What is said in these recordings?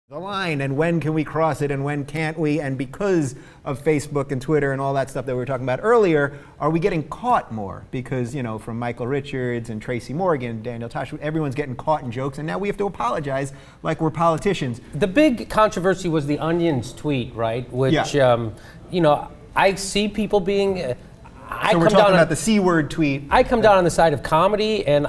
The line, and when can we cross it and when can't we? And because of Facebook and Twitter and all that stuff that we were talking about earlier, are we getting caught more? Because, you know, from Michael Richards and Tracy Morgan, Daniel Tosh, everyone's getting caught in jokes, and now we have to apologize like we're politicians. The big controversy was the Onion's tweet, right? Which, you know, I see people being... So we're talking about the C-word tweet. I come down on the side of comedy, and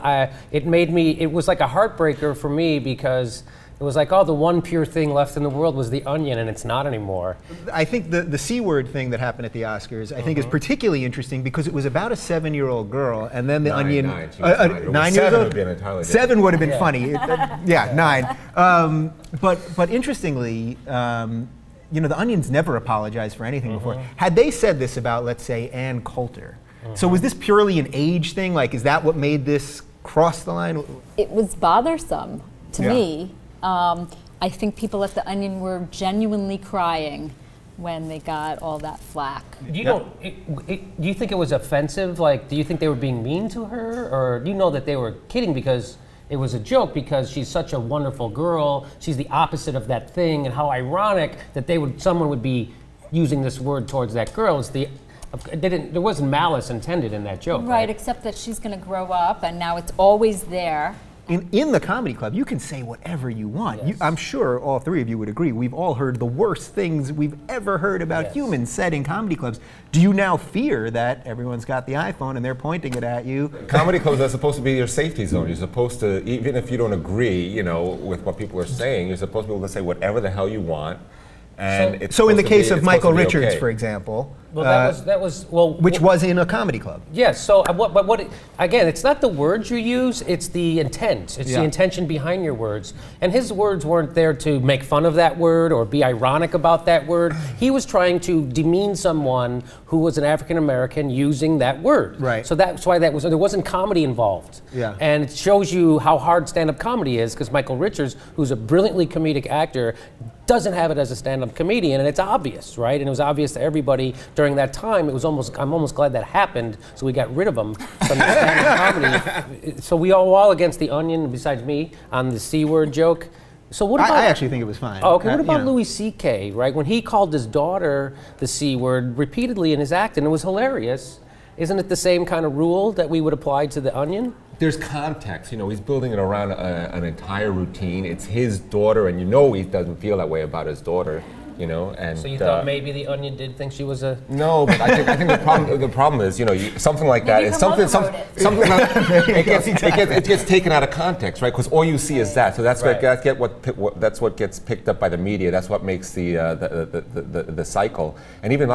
it was like a heartbreaker for me because it was like, oh, the one pure thing left in the world was the Onion, and it's not anymore. I think the C-word thing that happened at the Oscars, I think is particularly interesting because it was about a 7-year-old girl, and then the Onion... 9 years old? 7 would have been funny. Yeah, 9. But interestingly, you know, the Onion's never apologized for anything before. Had they said this about, let's say, Ann Coulter, so was this purely an age thing? Like, is that what made this cross the line? It was bothersome to me. I think people at the Onion were genuinely crying when they got all that flack. Do you think it was offensive? Like, do you think they were being mean to her? Or do you know that they were kidding because it was a joke because she's such a wonderful girl, she's the opposite of that thing, and how ironic that someone would be using this word towards that girl. There wasn't malice intended in that joke. Right, except that she's going to grow up, and now it's always there. In the comedy club, you can say whatever you want. Yes. I'm sure all three of you would agree. We've all heard the worst things we've ever heard about humans said in comedy clubs. Do you now fear that everyone's got the iPhone and they're pointing it at you? Comedy clubs are supposed to be your safety zone. You're supposed to, even if you don't agree, you know, with what people are saying, you're supposed to be able to say whatever the hell you want. And so in the case of Michael Richards, for example, which was in a comedy club. Yes. So again, it's not the words you use; it's the intent. It's the intention behind your words. And his words weren't there to make fun of that word or be ironic about that word. He was trying to demean someone who was an African American using that word. Right. So that's why there wasn't comedy involved. Yeah. And it shows you how hard stand-up comedy is, because Michael Richards, who's a brilliantly comedic actor, doesn't have it as a stand-up comedian, and it's obvious, right? And it was obvious to everybody during that time. I'm almost glad that happened, so we got rid of him from the stand-up comedy. So we all against the Onion, besides me, on the C-word joke. So what about? I actually think it was fine. Oh, okay. What about Louis C.K., right? When he called his daughter the C-word repeatedly in his act, and it was hilarious. Isn't it the same kind of rule that we would apply to the Onion? There's context, you know, he's building it around an entire routine. It's his daughter, and you know he doesn't feel that way about his daughter, you know. And so you thought maybe the Onion did think she was a... No, but I think the problem is, you know, something like that is it gets taken out of context, right? Because all you see is that, so that's what gets picked up by the media. That's what makes the cycle. And even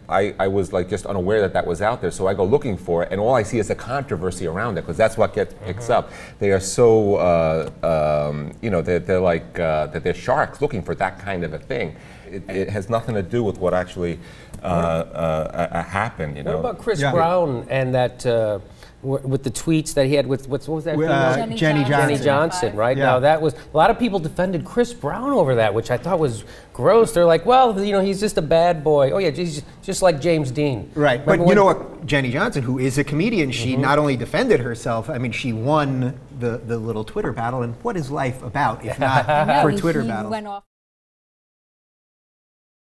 I was like just unaware that was out there, so I go looking for it, and all I see is the controversy around it, because that's what gets picked up. They are so, you know, they're like they're sharks looking for that kind of a thing. It has nothing to do with what actually happened. You know. What about Chris Brown and that? With the tweets that he had with what was that? Jenny Johnson, right? Now that was a lot of people defended Chris Brown over that, which I thought was gross. They're like, well, you know, he's just a bad boy. Oh yeah, he's just like James Dean. Right, but you know what? Jenny Johnson, who is a comedian, she not only defended herself. I mean, she won the little Twitter battle. And what is life about if not for Twitter battles?